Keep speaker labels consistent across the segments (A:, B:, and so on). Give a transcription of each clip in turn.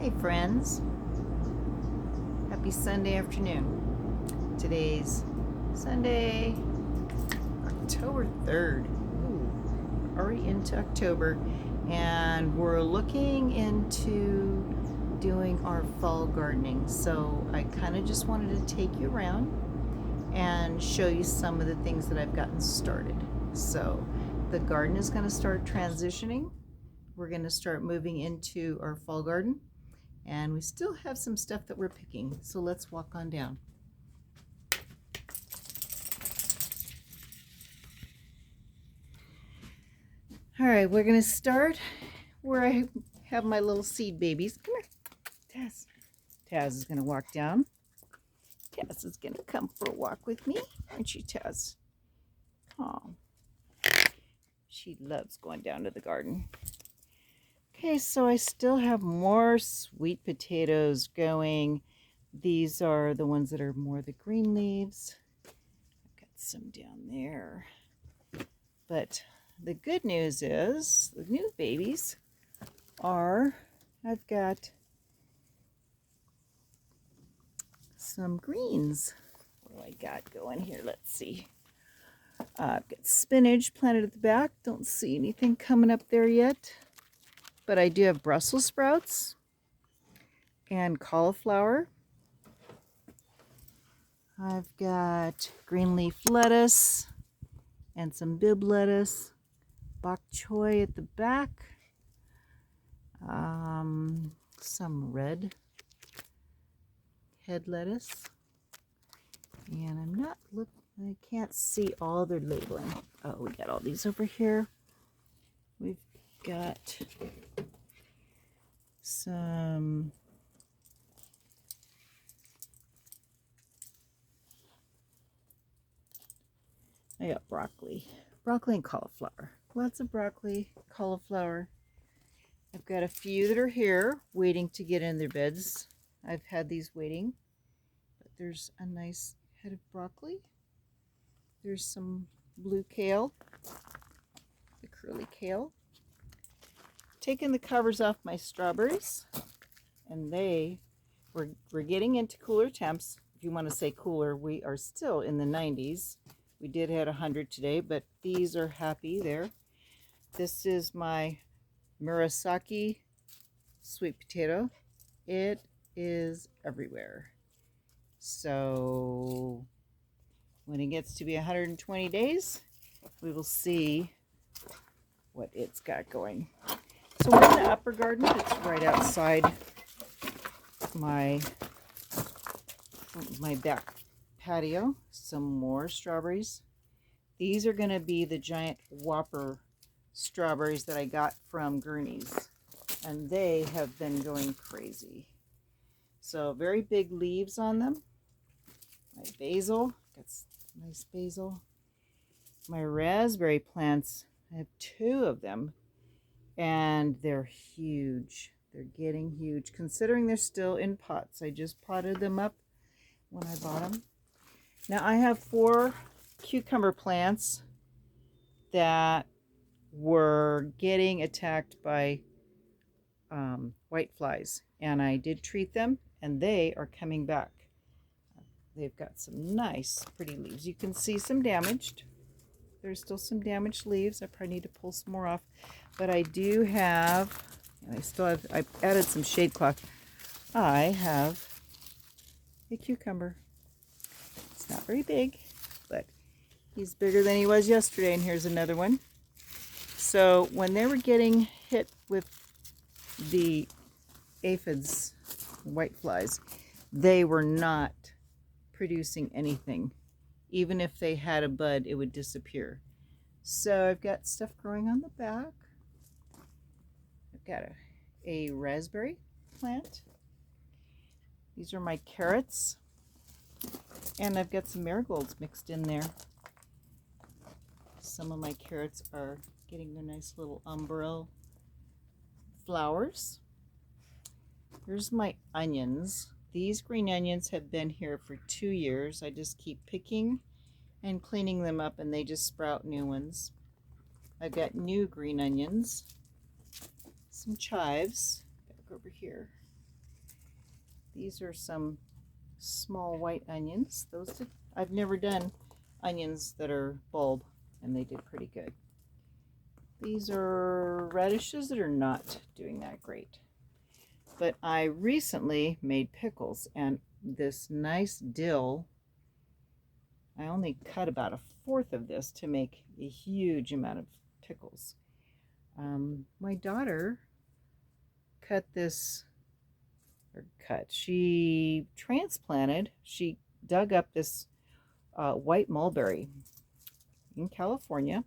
A: Hey friends, happy Sunday afternoon. Today's Sunday, October 3rd. Ooh, already into October, and we're looking into doing our fall gardening. So I kind of just wanted to take you around and show you some of the things that I've gotten started. So the garden is going to start transitioning. We're going to start moving into our fall garden. And we still have some stuff that we're picking, so let's walk on down. All right, we're gonna start where I have my little seed babies. Come here, Taz. Taz is gonna walk down. Taz is gonna come for a walk with me, aren't you, Taz? Oh, she loves going down to the garden. Okay, so I still have more sweet potatoes going. These are the ones that are more the green leaves. I've got some down there. But the good news is the new babies are, I've got some greens. What do I got going here? Let's see. I've got spinach planted at the back. Don't see anything coming up there yet. But I do have Brussels sprouts and cauliflower. I've got green leaf lettuce and some bib lettuce. Bok choy at the back. Some red head lettuce. And I'm not looking, I can't see all their labeling. Oh, we got all these over here. We've got some I got broccoli and cauliflower. Lots of broccoli, cauliflower. I've got a few that are here waiting to get in their beds. I've had these waiting, but there's a nice head of broccoli. There's some blue kale, the curly kale. Taking the covers off my strawberries, and we're getting into cooler temps. If you want to say cooler, we are still in the 90s. We did hit 100 today, but these are happy there. This is my murasaki sweet potato. It is everywhere. So when it gets to be 120 days, we will see what it's got going. So we're in the upper garden. It's right outside my back patio. Some more strawberries. These are going to be the giant whopper strawberries that I got from Gurney's, and they have been going crazy. So very big leaves on them. My basil, got nice basil. My raspberry plants, I have 2 of them, and they're huge. They're getting huge, considering they're still in pots. I just potted them up when I bought them. Now I have 4 cucumber plants that were getting attacked by white flies, and I did treat them, and they are coming back. They've got some nice pretty leaves. You can see some damaged. There's still some damaged leaves. I probably need to pull some more off, but I do have, and I've added some shade cloth. I have a cucumber. It's not very big, but he's bigger than he was yesterday, and here's another one. So when they were getting hit with the aphids, white flies, they were not producing anything. Even if they had a bud, it would disappear. So I've got stuff growing on the back. I've got a raspberry plant. These are my carrots. And I've got some marigolds mixed in there. Some of my carrots are getting their nice little umbrella flowers. Here's my onions. These green onions have been here for 2 years. I just keep picking and cleaning them up, and they just sprout new ones. I've got new green onions, some chives back over here. These are some small white onions. I've never done onions that are bulb, and they did pretty good. These are radishes that are not doing that great. But I recently made pickles, and this nice dill, I only cut about 1/4 of this to make a huge amount of pickles. My daughter she transplanted, she dug up this white mulberry in California,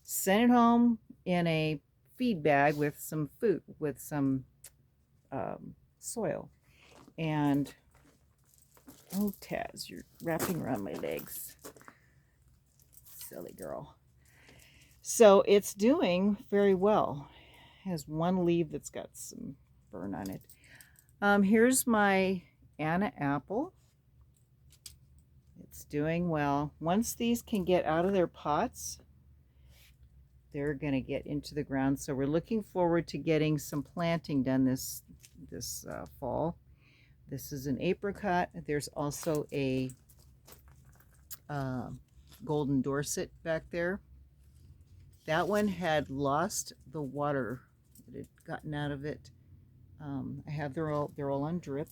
A: sent it home in a feed bag with some food, with some soil. And, oh Taz, you're wrapping around my legs. Silly girl. So it's doing very well. It has one leaf that's got some burn on it. Here's my Anna apple. It's doing well. Once these can get out of their pots, they're going to get into the ground. So we're looking forward to getting some planting done this fall. This is an apricot. There's also a golden Dorset back there. That one had lost the water that had gotten out of it. They're all on drip,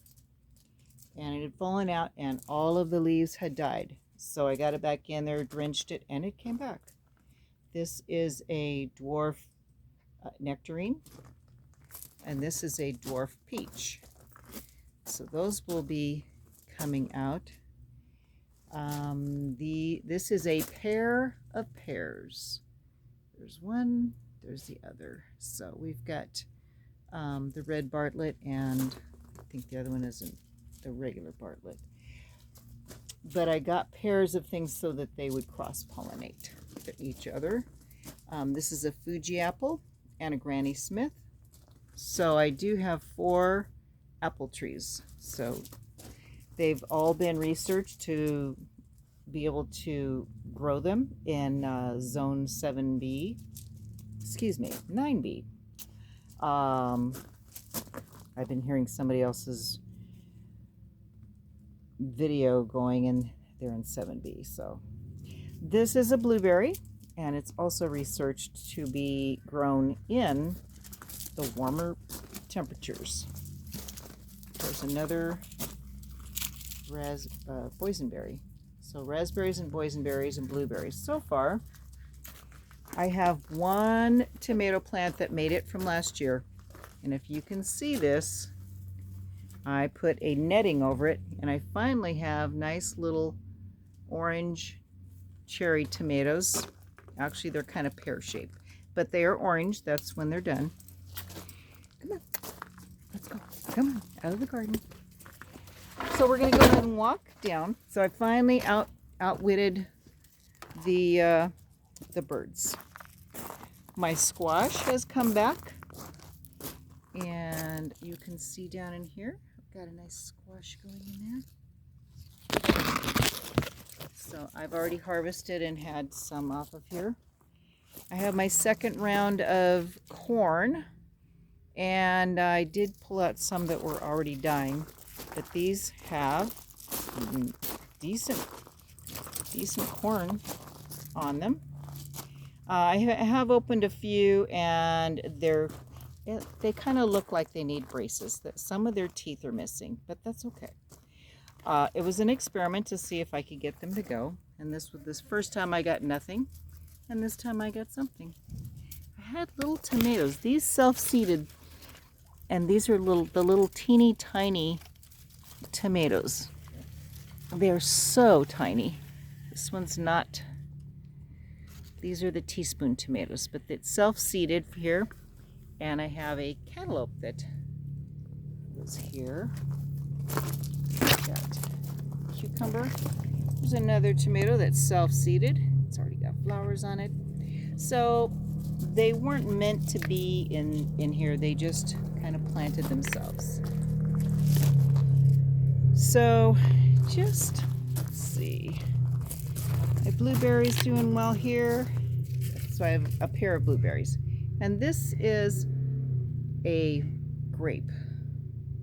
A: and it had fallen out, and all of the leaves had died. So I got it back in there, drenched it, and it came back. This is a dwarf nectarine, and this is a dwarf peach. So those will be coming out. This is a pair of pears. There's one, there's the other. So we've got the red Bartlett, and I think the other one isn't the regular Bartlett. But I got pairs of things so that they would cross-pollinate each other. This is a Fuji apple and a Granny Smith. So I do have 4 apple trees. So they've all been researched to be able to grow them in zone 7B, excuse me, 9B. I've been hearing somebody else's video going, and they're in 7B. So this is a blueberry, and it's also researched to be grown in the warmer temperatures. There's another boysenberry. So raspberries and boysenberries and blueberries. So far, I have 1 tomato plant that made it from last year. And if you can see this, I put a netting over it, and I finally have nice little orange cherry tomatoes. Actually, they're kind of pear-shaped, but they are orange. That's when they're done. Come on, let's go. Come on, out of the garden. So we're going to go ahead and walk down. So I finally outwitted the birds. My squash has come back, and you can see down in here, I've got a nice squash going in there. So I've already harvested and had some off of here. I have my second round of corn, and I did pull out some that were already dying, but these have decent corn on them. I have opened a few, and they kind of look like they need braces. That some of their teeth are missing, but that's okay. It was an experiment to see if I could get them to go, and this first time I got nothing, and this time I got something. I had little tomatoes. These self-seeded, and these are the little teeny tiny tomatoes. They're so tiny. This one's not. These are the teaspoon tomatoes, but it's self-seeded here. And I have a cantaloupe that was here. Got cucumber. There's another tomato that's self-seeded. It's already got flowers on it. So they weren't meant to be in here. They just kind of planted themselves. So just, let's see. My blueberries doing well here. So I have a pair of blueberries. And this is a grape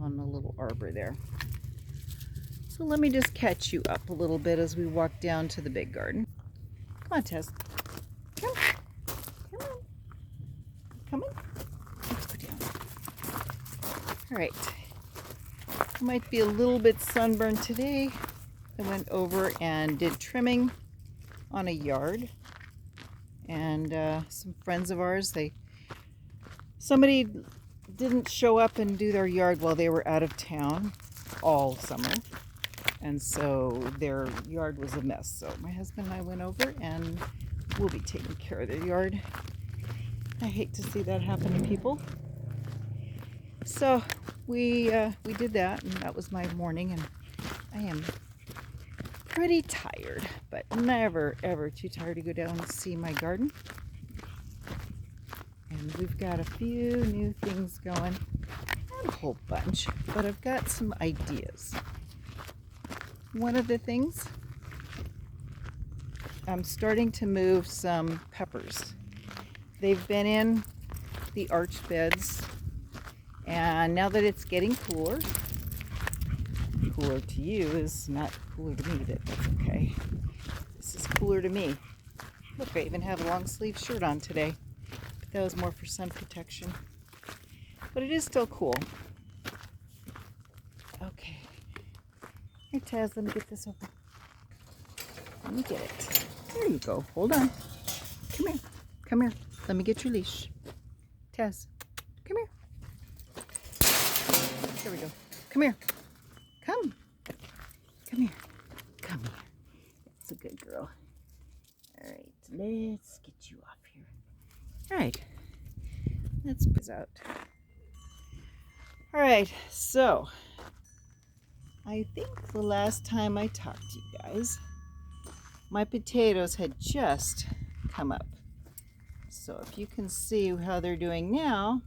A: on the little arbor there. So let me just catch you up a little bit as we walk down to the big garden. Come on, Tess. Come. Come on. Come on. Let's go down. All right. I might be a little bit sunburned today. I went over and did trimming on a yard. And some friends of ours, somebody didn't show up and do their yard while they were out of town all summer. And so their yard was a mess. So my husband and I went over and we'll be taking care of their yard. I hate to see that happen to people. So we did that, and that was my morning, and I am pretty tired, but never ever too tired to go down and see my garden. And we've got a few new things going. Not a whole bunch, but I've got some ideas. One of the things, I'm starting to move some peppers. They've been in the arched beds, and now that it's getting cooler to you is not cooler to me, but that's okay. This is cooler to me. Look, I even have a long sleeve shirt on today. But that was more for sun protection. But it is still cool. Okay. Here, Taz, let me get this open. Let me get it. There you go. Hold on. Come here. Come here. Let me get your leash. Taz, come here. There we go. Come here. Come. Come here. Come here. That's a good girl. All right. Let's get you off here. All right. Let's put this out. All right. So, I think the last time I talked to you guys, my potatoes had just come up. So if you can see how they're doing now,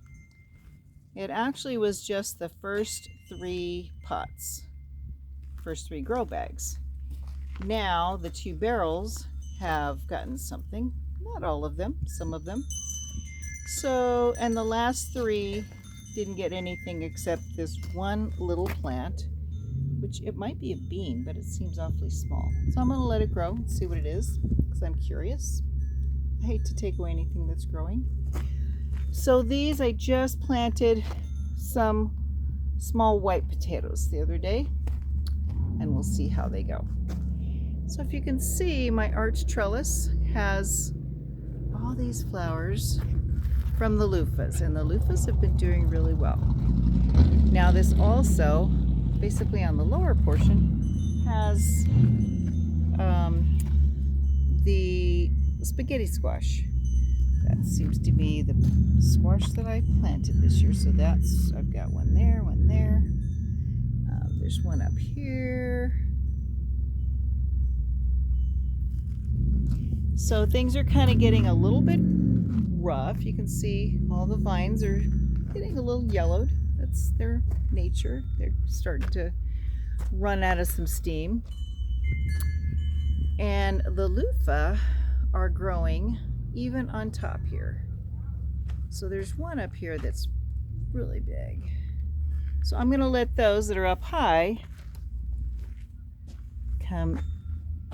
A: it actually was just the first 3 pots, first 3 grow bags. Now the 2 barrels have gotten something, not all of them, some of them. So, and the last 3 didn't get anything except this one little plant, which it might be a bean, but it seems awfully small. So I'm going to let it grow and see what it is, because I'm curious. I hate to take away anything that's growing. So these, I just planted some small white potatoes the other day, and we'll see how they go. So if you can see, my arch trellis has all these flowers from the loofahs, and the loofahs have been doing really well. Now this also, basically on the lower portion, has the spaghetti squash. That seems to be the squash that I planted this year. So that's, I've got one there, one there. There's one up here. So things are kind of getting a little bit rough. You can see all the vines are getting a little yellowed. That's their nature. They're starting to run out of some steam. And the luffa are growing even on top here. So there's one up here that's really big. So I'm going to let those that are up high come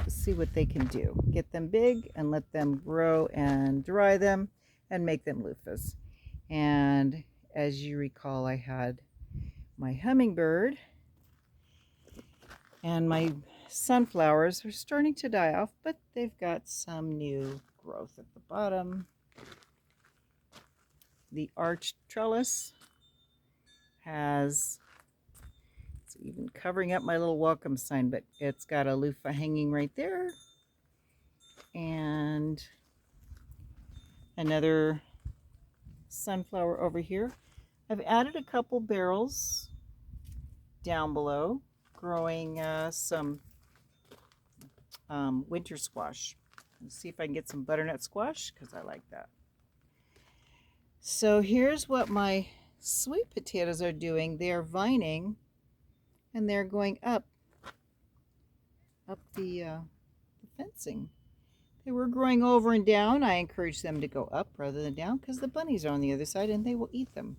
A: see what they can do. Get them big and let them grow and dry them and make them loofahs. And as you recall, I had my hummingbird and my sunflowers are starting to die off, but they've got some new growth at the bottom. The arched trellis has, it's even covering up my little welcome sign, but it's got a loofah hanging right there. And another sunflower over here. I've added a couple barrels down below, growing some winter squash. Let's see if I can get some butternut squash, because I like that. So here's what my sweet potatoes are doing. They're vining, and they're going up the fencing. They were growing over and down. I encourage them to go up rather than down, because the bunnies are on the other side and they will eat them.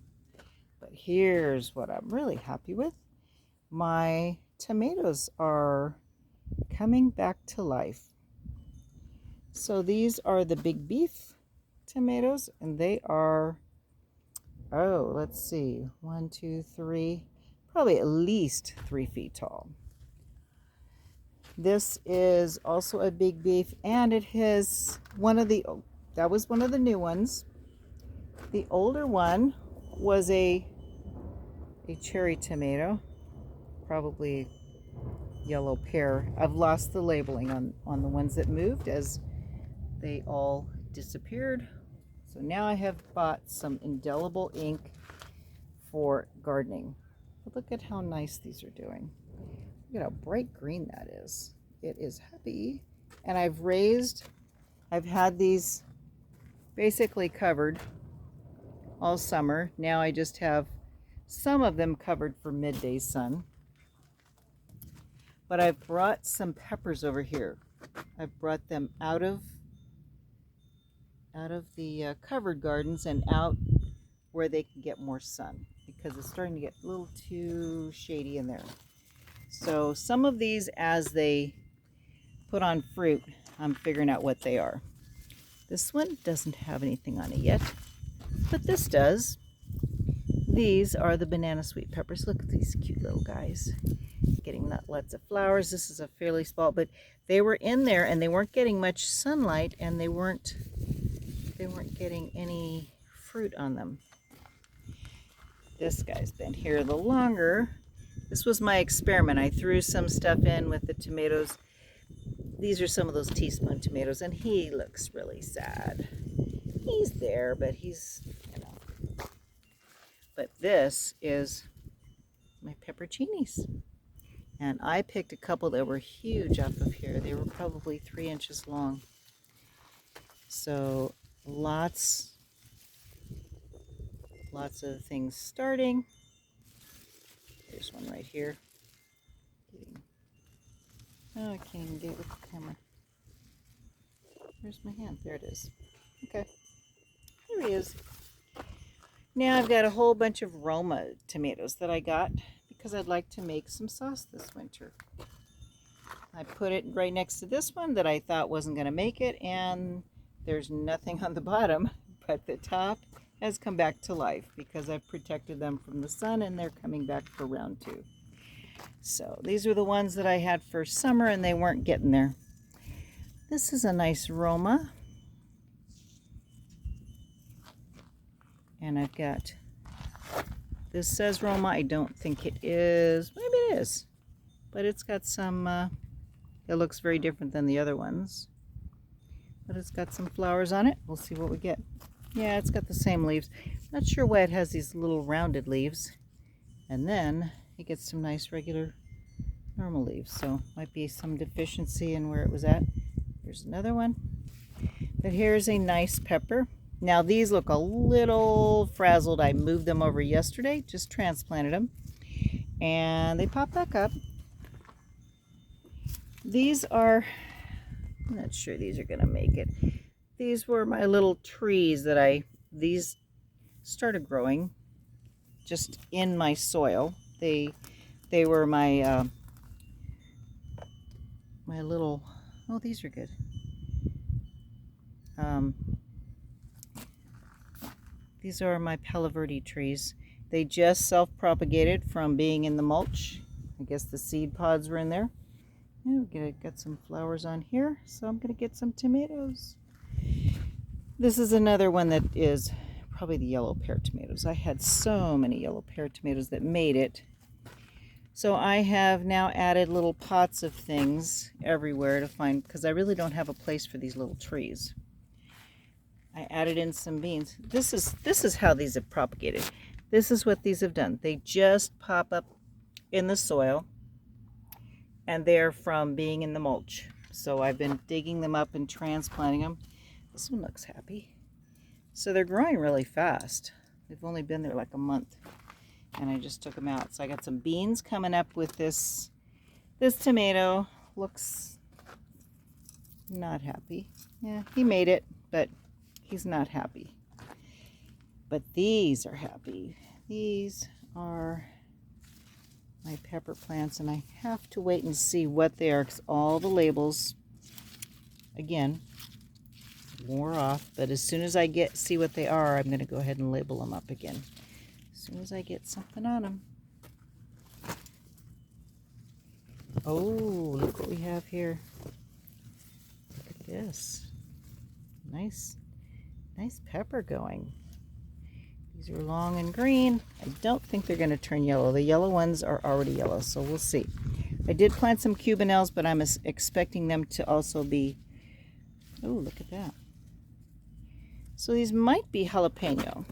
A: But here's what I'm really happy with. My tomatoes are coming back to life. So these are the big beef tomatoes, and they are, oh, let's see, 1, 2, 3, probably at least 3 feet tall. This is also a big beef, and it has that was one of the new ones. The older one was a cherry tomato, probably yellow pear. I've lost the labeling on the ones that moved as they all disappeared. So now I have bought some indelible ink for gardening. But look at how nice these are doing. Look at how bright green that is. It is happy. And I've had these basically covered all summer. Now I just have some of them covered for midday sun. But I've brought some peppers over here. I've brought them out of the covered gardens and out where they can get more sun, because it's starting to get a little too shady in there. So some of these, as they put on fruit, I'm figuring out what they are. This one doesn't have anything on it yet, but this does. These are the banana sweet peppers. Look at these cute little guys. Getting lots of flowers. This is a fairly small, but they were in there and they weren't getting much sunlight, and they weren't getting any fruit on them. This guy's been here the longer. This was my experiment. I threw some stuff in with the tomatoes. These are some of those teaspoon tomatoes, and he looks really sad. He's there, but he's, you know. But this is my pepperoncinis. And I picked a couple that were huge off of here. They were probably 3 inches long. So lots of things starting. There's one right here. Oh, I can't even get it with the camera. Where's my hand? There it is. Okay. There he is. Now I've got a whole bunch of Roma tomatoes that I got because I'd like to make some sauce this winter. I put it right next to this one that I thought wasn't going to make it, and there's nothing on the bottom, but the top has come back to life because I've protected them from the sun, and they're coming back for round 2. So these are the ones that I had for summer, and they weren't getting there. This is a nice Roma. And I've got, this says Roma. I don't think it is. Maybe it is. But it's got some, it looks very different than the other ones. But it's got some flowers on it. We'll see what we get. Yeah, it's got the same leaves. Not sure why it has these little rounded leaves. And then it gets some nice regular normal leaves. So might be some deficiency in where it was at. Here's another one. But here's a nice pepper. Now these look a little frazzled. I moved them over yesterday, just transplanted them, and they pop back up. These are, I'm not sure these are gonna make it. These were my little trees that these started growing just in my soil. They were my my little, oh, these are good. These are my Palo Verde trees. They just self-propagated from being in the mulch. I guess the seed pods were in there. And we got some flowers on here, so I'm gonna get some tomatoes. This is another one that is probably the yellow pear tomatoes. I had so many yellow pear tomatoes that made it. So I have now added little pots of things everywhere to find, because I really don't have a place for these little trees. I added in some beans. This is how these have propagated. This is what these have done. They just pop up in the soil, and they're from being in the mulch. So I've been digging them up and transplanting them. This one looks happy. So they're growing really fast. They've only been there like a month, and I just took them out. So I got some beans coming up with this. This tomato looks not happy. Yeah, he made it, but he's not happy. But these are happy. These are my pepper plants, and I have to wait and see what they are because all the labels, again, wore off. But as soon as I see what they are, I'm going to go ahead and label them up again. As soon as I get something on them. Oh, look what we have here. Look at this. Nice pepper going. These are long and green. I don't think they're going to turn yellow. The yellow ones are already yellow, so we'll see. I did plant some cubanelles, but I'm expecting them to also be... Oh, look at that. So these might be jalapeno,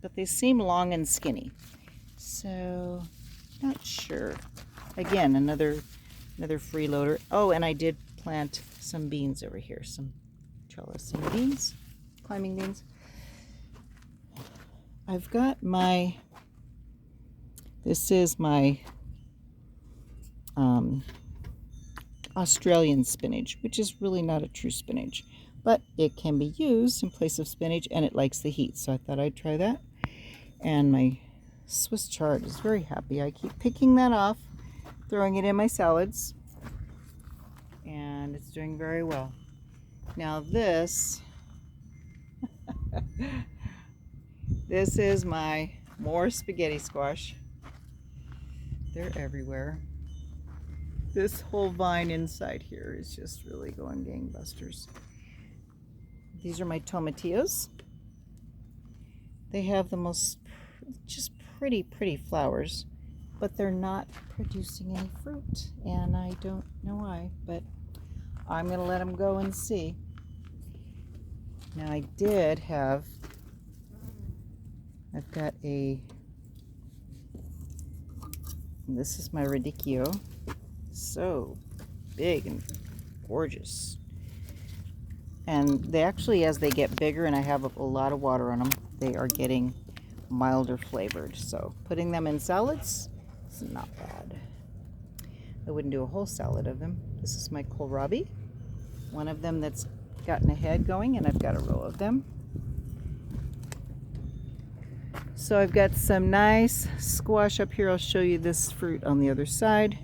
A: but they seem long and skinny. So, not sure. Again, another freeloader. Oh, and I did plant some beans over here, some trellising beans. Climbing beans. I've got this is my Australian spinach, which is really not a true spinach, but it can be used in place of spinach and it likes the heat, so I thought I'd try that. And my Swiss chard is very happy. I keep picking that off, throwing it in my salads, and it's doing very well. Now this this is my more spaghetti squash. They're everywhere. This whole vine inside here is just really going gangbusters. These are my tomatillos. They have the most just pretty flowers, but they're not producing any fruit, and I don't know why, but I'm gonna let them go and see. Now I did have, I've got this is my radicchio. So big and gorgeous. And they actually, as they get bigger and I have a lot of water on them, they are getting milder flavored. So putting them in salads is not bad. I wouldn't do a whole salad of them. This is my kohlrabi. One of them that's gotten a head going, and I've got a row of them. So I've got some nice squash up here. I'll show you this fruit on the other side.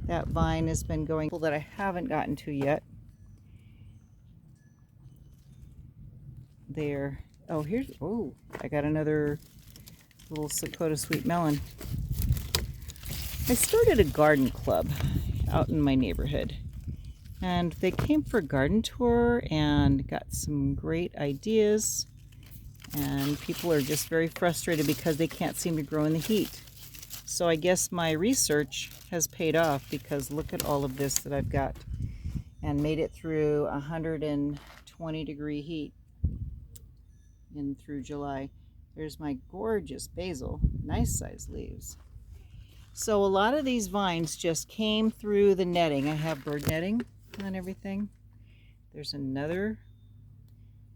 A: That vine has been going that I haven't gotten to yet. There. Oh, I got another little Sakota sweet melon. I started a garden club out in my neighborhood, and they came for a garden tour and got some great ideas, and people are just very frustrated because they can't seem to grow in the heat. So I guess my research has paid off, because look at all of this that I've got, and made it through 120-degree heat in through July. There's my gorgeous basil, nice size leaves. So a lot of these vines just came through the netting. I have bird netting on everything. There's another,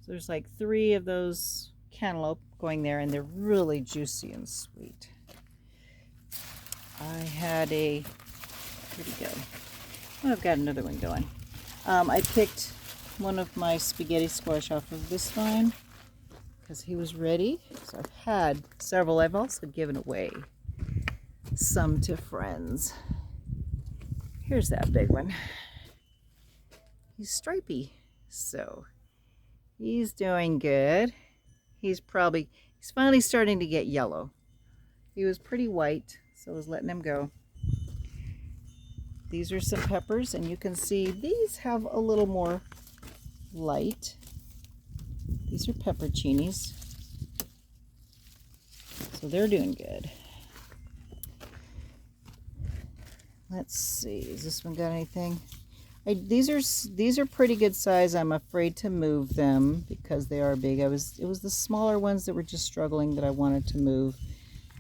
A: so there's like 3 of those cantaloupe going there, and they're really juicy and sweet. I had where'd he go? Oh, I've got another one going. I picked one of my spaghetti squash off of this vine because he was ready. So I've had several. I've also given away some to friends. Here's that big one. He's stripy, so he's doing good. He's finally starting to get yellow. He was pretty white, so I was letting him go. These are some peppers, and you can see these have a little more light. These are pepperoncinis, so they're doing good. Let's see, has this one got anything? These are pretty good size. I'm afraid to move them because they are big. It was the smaller ones that were just struggling that I wanted to move,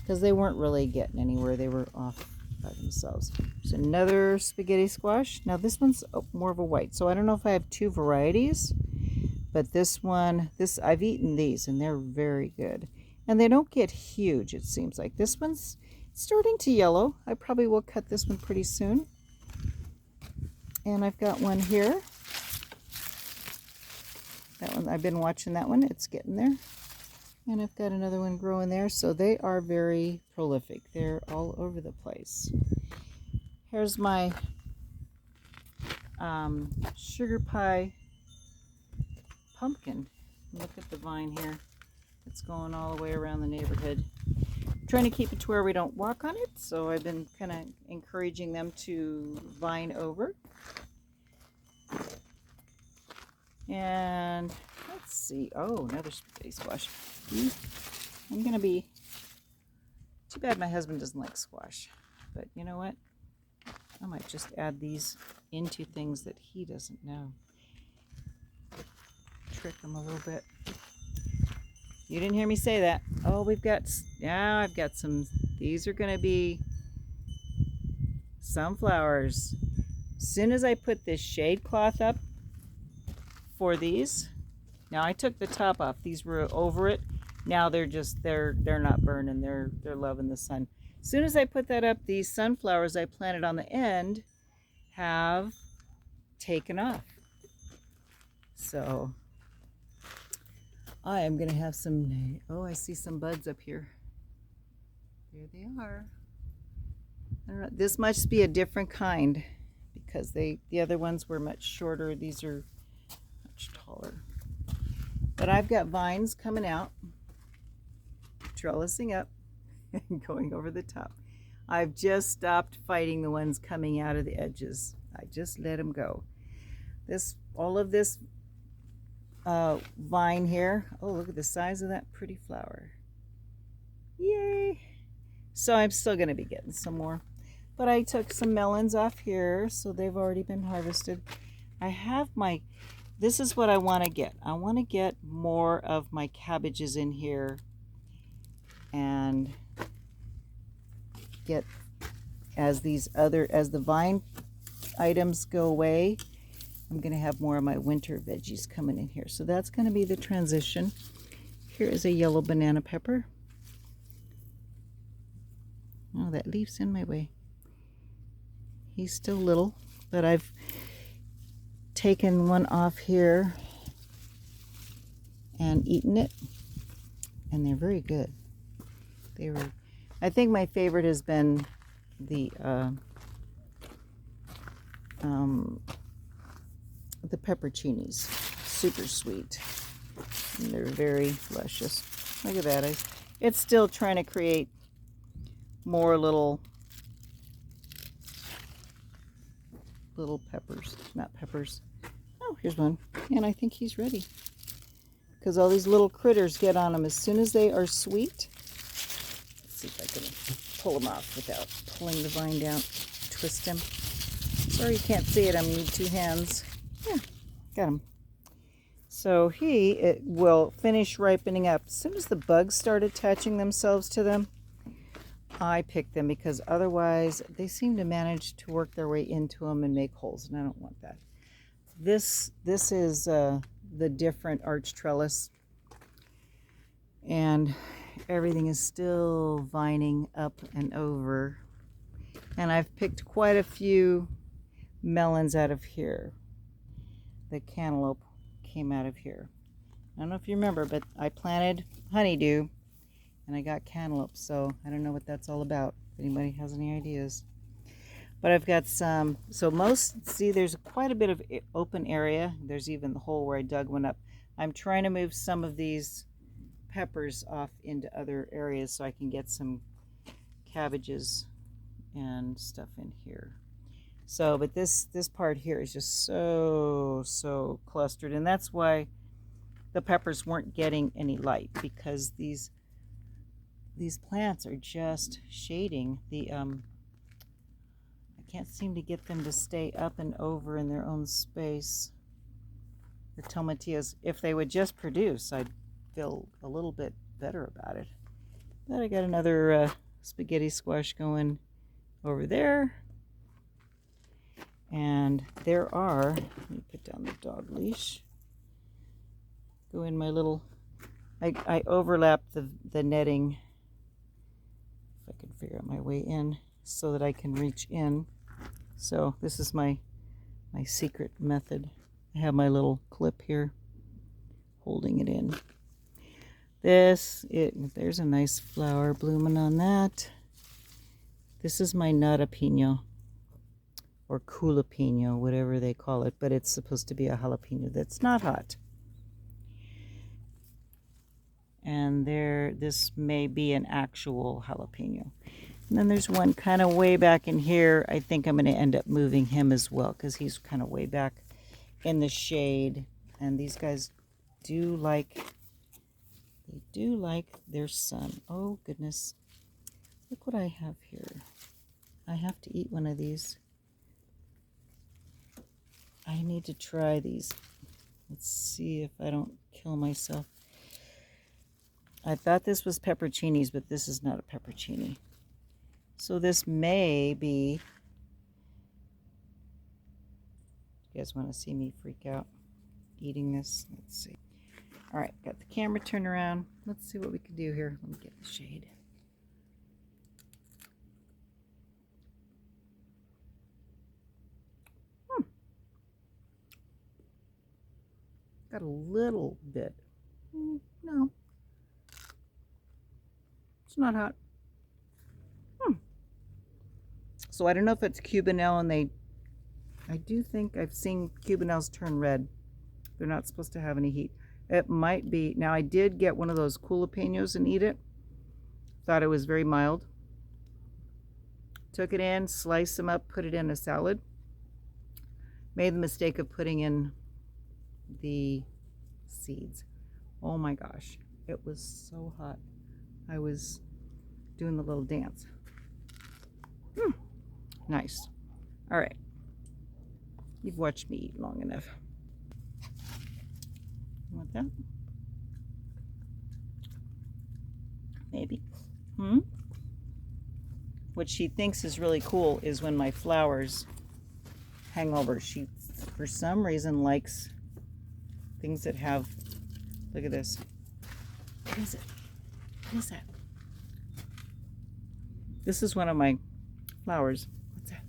A: because they weren't really getting anywhere. They were off by themselves. There's another spaghetti squash. Now this one's more of a white, so I don't know if I have 2 varieties, but this one, I've eaten these and they're very good, and they don't get huge. It seems like this one's starting to yellow. I probably will cut this one pretty soon. And I've got one here. That one, I've been watching that one. It's getting there. And I've got another one growing there. So they are very prolific. They're all over the place. Here's my sugar pie pumpkin. Look at the vine here. It's going all the way around the neighborhood. I'm trying to keep it to where we don't walk on it. So I've been kind of encouraging them to vine over. And let's see. Oh, another spaghetti squash. I'm going to be... Too bad my husband doesn't like squash. But you know what? I might just add these into things that he doesn't know. Trick him a little bit. You didn't hear me say that. Oh, we've got... Now I've got some... These are going to be sunflowers. As soon as I put this shade cloth up for these... Now I took the top off. These were over it. Now they're not burning. They're loving the sun. As soon as I put that up, these sunflowers I planted on the end have taken off. So I am going to have some... Oh, I see some buds up here. There they are. I don't know, this must be a different kind because the other ones were much shorter. These are much taller. But I've got vines coming out, trellising up and going over the top. I've just stopped fighting the ones coming out of the edges. I just let them go. All of this vine here. Oh, look at the size of that pretty flower. Yay! So I'm still going to be getting some more. But I took some melons off here, so they've already been harvested. I have my... This is what I want to get. I want to get more of my cabbages in here and get as the vine items go away, I'm going to have more of my winter veggies coming in here. So that's going to be the transition. Here is a yellow banana pepper. Oh, that leaf's in my way. He's still little, but I've taken one off here and eaten it, and they're very good. I think my favorite has been the pepperoncinis. Super sweet, and they're very luscious. Look at that. It's still trying to create more little peppers, not peppers. Oh, here's one, and I think he's ready because all these little critters get on them as soon as they are sweet. Let's see if I can pull them off without pulling the vine down. Twist him. Sorry you can't see it. I'm using 2 hands. Yeah, got him. So it will finish ripening up as soon as the bugs start attaching themselves to them. I pick them because otherwise they seem to manage to work their way into them and make holes, and I don't want that. This is the different arch trellis, and everything is still vining up and over. And I've picked quite a few melons out of here. The cantaloupe came out of here. I don't know if you remember, but I planted honeydew and I got cantaloupe, so I don't know what that's all about, if anybody has any ideas. But I've got some, see, there's quite a bit of open area. There's even the hole where I dug one up. I'm trying to move some of these peppers off into other areas so I can get some cabbages and stuff in here. So, but this part here is just so clustered, and that's why the peppers weren't getting any light, because these plants are just shading the I can't seem to get them to stay up and over in their own space. The tomatillas, if they would just produce, I'd feel a little bit better about it. But I got another spaghetti squash going over there. And there are, let me put down the dog leash. Go in my little, I overlap the netting, if I can figure out my way in, so that I can reach in. So this is my secret method. I have my little clip here holding it in. There's a nice flower blooming on that. This is my jalapeno, or jalapeno, whatever they call it, but it's supposed to be a jalapeno that's not hot. And this may be an actual jalapeno. And then there's one kind of way back in here. I think I'm going to end up moving him as well because he's kind of way back in the shade. And these guys do like their sun. Oh goodness, look what I have here. I have to eat one of these. I need to try these. Let's see if I don't kill myself. I thought this was pepperoncinis, but this is not a pepperoncini. So this may be... You guys want to see me freak out eating this? Let's see. All right, got the camera turned around. Let's see what we can do here. Let me get the shade. Got a little bit. No. It's not hot. So I don't know if it's Cubanelle, and I do think I've seen Cubanelles turn red. They're not supposed to have any heat. It might be. Now I did get one of those jalapenos and eat it. Thought it was very mild. Took it in, sliced them up, put it in a salad. Made the mistake of putting in the seeds. Oh my gosh, it was so hot. I was doing the little dance. Nice. All right, you've watched me eat long enough. You want that? Maybe. What she thinks is really cool is when my flowers hang over. She, for some reason, likes things that have... Look at this. What is it? What is that? This is one of my flowers. What's that?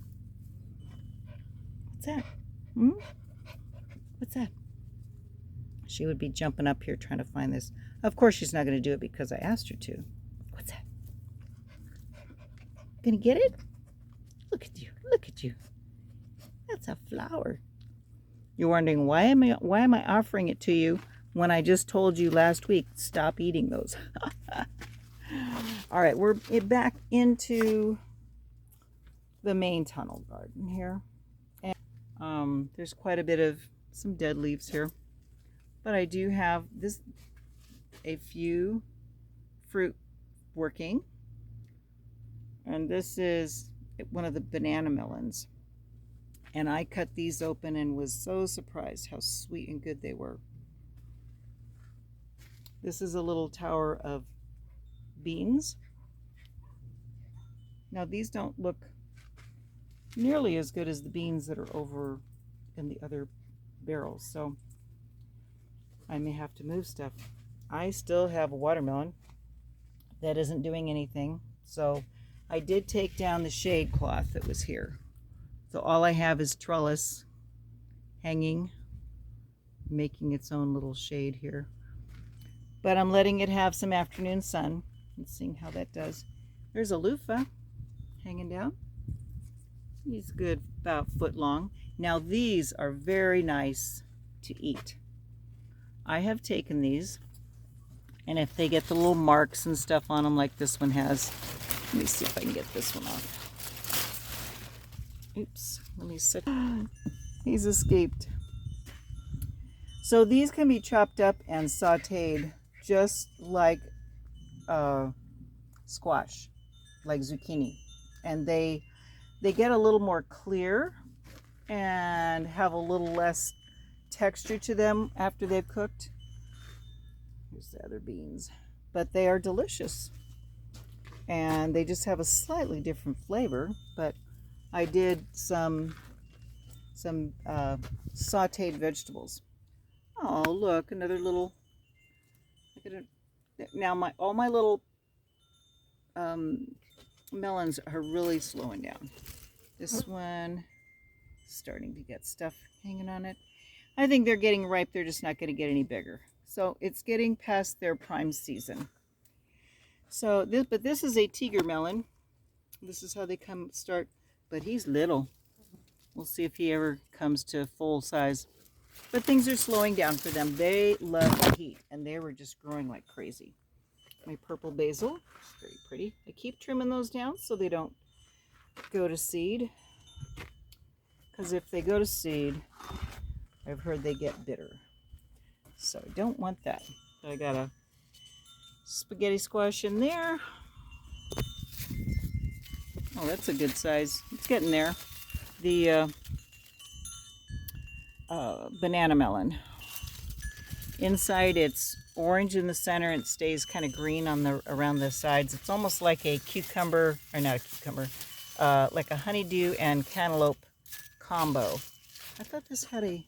A: What's that? What's that? She would be jumping up here trying to find this. Of course she's not going to do it because I asked her to. What's that? Gonna get it? Look at you. Look at you. That's a flower. You're wondering, why am I offering it to you when I just told you last week, stop eating those? All right, we're back into the main tunnel garden here. And there's quite a bit of some dead leaves here. But I do have a few fruit working. And this is one of the banana melons. And I cut these open and was so surprised how sweet and good they were. This is a little tower of beans. Now these don't look nearly as good as the beans that are over in the other barrels, so I may have to move stuff. I still have a watermelon that isn't doing anything, so I did take down the shade cloth that was here. So all I have is trellis hanging, making its own little shade here. But I'm letting it have some afternoon sun and seeing how that does. There's a luffa hanging down. He's good, about a foot long. Now these are very nice to eat. I have taken these, and if they get the little marks and stuff on them like this one has, let me see if I can get this one off. Oops, let me sit. He's escaped. So these can be chopped up and sauteed just like squash, like zucchini. And they get a little more clear and have a little less texture to them after they've cooked. Here's the other beans. But they are delicious. And they just have a slightly different flavor, but I did some sauteed vegetables. Oh, look, another little. Look at it. Now all my little melons are really slowing down. This one is starting to get stuff hanging on it. I think they're getting ripe. They're just not going to get any bigger. So it's getting past their prime season. So this is a tiger melon. This is how they start, but he's little. We'll see if he ever comes to full size. But things are slowing down for them. They love the heat, and they were just growing like crazy. My purple basil, it's very pretty. I keep trimming those down so they don't go to seed. Because if they go to seed, I've heard they get bitter. So I don't want that. I got a spaghetti squash in there. Oh, that's a good size. It's getting there. The banana melon. Inside it's orange in the center and it stays kind of green on the around the sides. It's almost like a cucumber, or not a cucumber, like a honeydew and cantaloupe combo. I thought this had a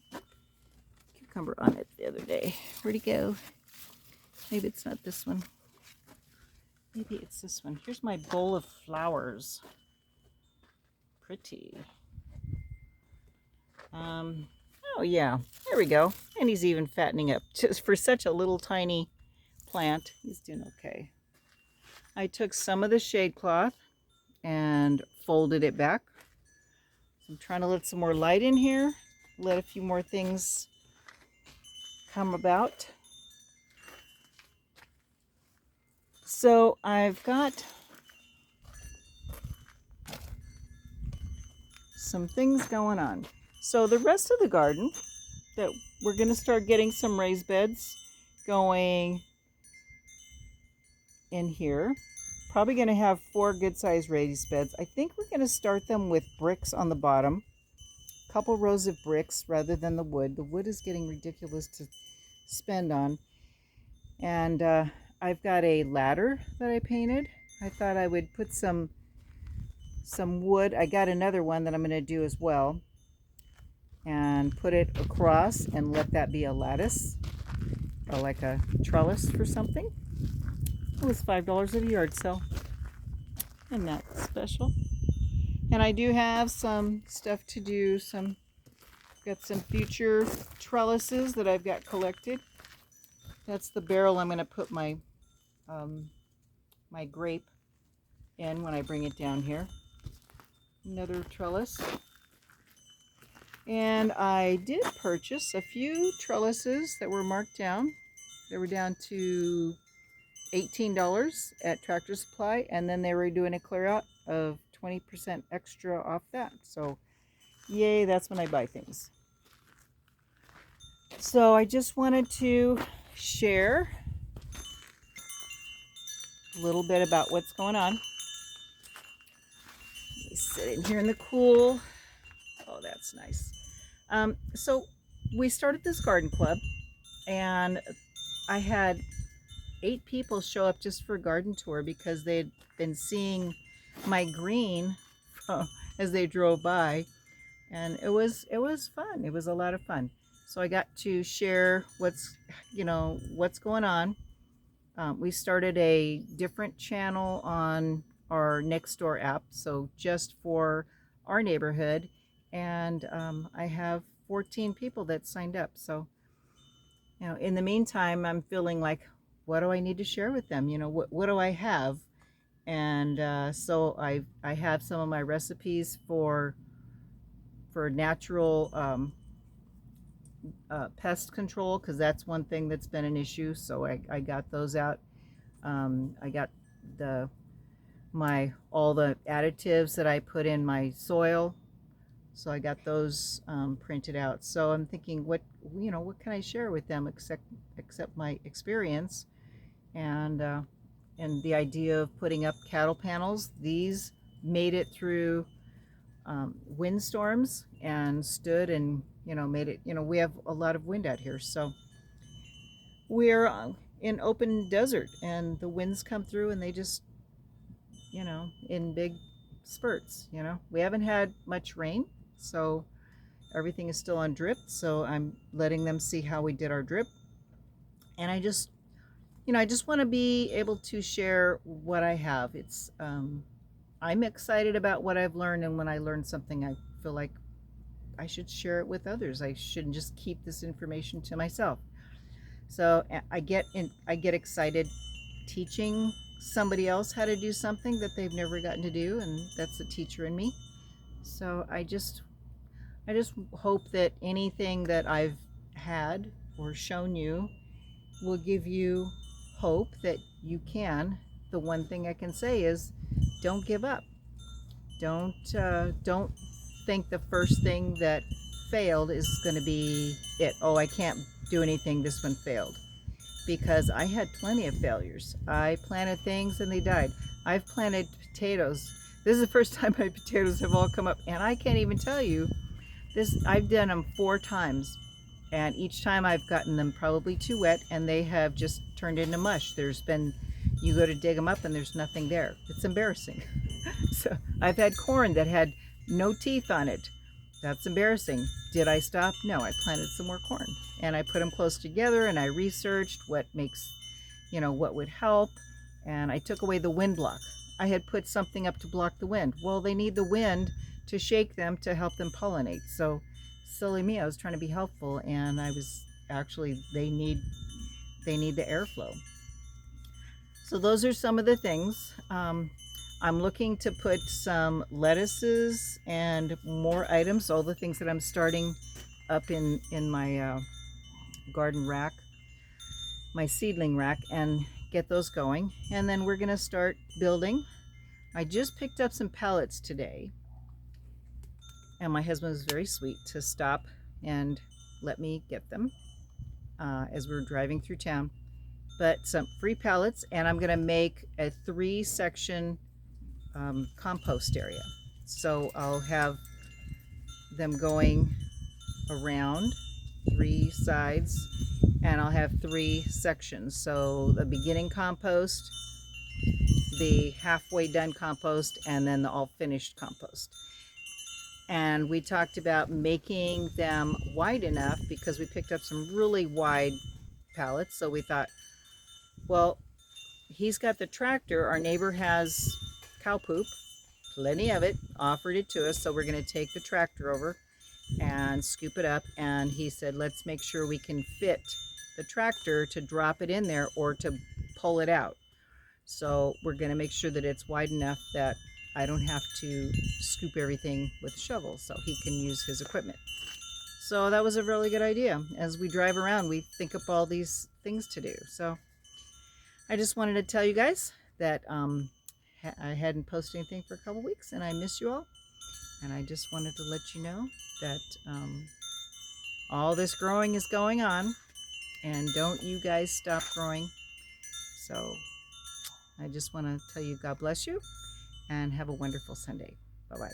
A: cucumber on it the other day. Where'd it go? Maybe it's not this one. Maybe it's this one. Here's my bowl of flowers. Pretty. Oh yeah, there we go. And he's even fattening up. Just for such a little tiny plant, he's doing okay. I took some of the shade cloth and folded it back. I'm trying to let some more light in here, let a few more things come about. So I've got some things going on. So the rest of the garden, that we're going to start getting some raised beds going in here. Probably going to have 4 good-sized raised beds. I think we're going to start them with bricks on the bottom. A couple rows of bricks rather than the wood. The wood is getting ridiculous to spend on. And I've got a ladder that I painted. I thought I would put some wood. I got another one that I'm going to do as well. And put it across and let that be a lattice. Or like a trellis for something. It was $5 at a yard sale. Isn't that special? And I do have some stuff to do. Got some future trellises that I've got collected. That's the barrel I'm going to put my my grape in when I bring it down here. Another trellis. And I did purchase a few trellises that were marked down. They were down to $18 at Tractor Supply, and then they were doing a clear out of 20% extra off that. So yay, that's when I buy things. So I just wanted to share a little bit about what's going on. Let me sit in here in the cool. Oh, that's nice. So we started this garden club, and I had 8 people show up just for a garden tour because they had been seeing my green as they drove by, and it was fun. It was a lot of fun. So I got to share what's going on. We started a different channel on our Nextdoor app, so just for our neighborhood, and I have 14 people that signed up. So in the meantime, I'm feeling like, what do I need to share with them? What do I have? And so I have some of my recipes for natural pest control, because that's one thing that's been an issue. So I got those out. I got all the additives that I put in my soil. So I got those printed out. So I'm thinking, what can I share with them except my experience, and the idea of putting up cattle panels. These made it through windstorms and stood and made it. We have a lot of wind out here, so we're in open desert, and the winds come through and they just in big spurts. We haven't had much rain, so everything is still on drip. So I'm letting them see how we did our drip, and I just want to be able to share what I have. It's I'm excited about what I've learned, and when I learn something, I feel like I should share it with others. I shouldn't just keep this information to myself. So I get excited teaching somebody else how to do something that they've never gotten to do, and that's the teacher in me. So I just hope that anything that I've had or shown you will give you hope that you can. The one thing I can say is don't give up. Don't think the first thing that failed is going to be it. Oh, I can't do anything. This one failed. Because I had plenty of failures. I planted things and they died. I've planted potatoes. This is the first time my potatoes have all come up, and I can't even tell you this. I've done them 4 times, and each time I've gotten them probably too wet, and they have just turned into mush. You go to dig them up and there's nothing there. It's embarrassing. So I've had corn that had no teeth on it. That's embarrassing. Did I stop? No, I planted some more corn, and I put them close together, and I researched what makes, what would help, and I took away the wind block. I had put something up to block the wind. Well, they need the wind to shake them to help them pollinate. So silly me, I was trying to be helpful, and I was actually, they need the airflow. So those are some of the things. I'm looking to put some lettuces and more items, all the things that I'm starting up in my garden rack, my seedling rack, and get those going. And then we're gonna start building. I just picked up some pallets today, and my husband was very sweet to stop and let me get them as we were driving through town. But some free pallets, and I'm gonna make a 3-section compost area. So I'll have them going around 3 sides, and I'll have 3 sections. So the beginning compost, the halfway done compost, and then the all finished compost. And we talked about making them wide enough because we picked up some really wide pallets. So we thought, well, he's got the tractor. Our neighbor has cow poop, plenty of it, offered it to us. So we're going to take the tractor over and scoop it up. And he said, let's make sure we can fit the tractor to drop it in there or to pull it out. So we're going to make sure that it's wide enough that I don't have to scoop everything with a shovel, so he can use his equipment. So that was a really good idea. As we drive around, we think up all these things to do. So I just wanted to tell you guys that I hadn't posted anything for a couple weeks, and I miss you all. And I just wanted to let you know that all this growing is going on, and don't you guys stop growing. So I just want to tell you God bless you, and have a wonderful Sunday. Bye-bye.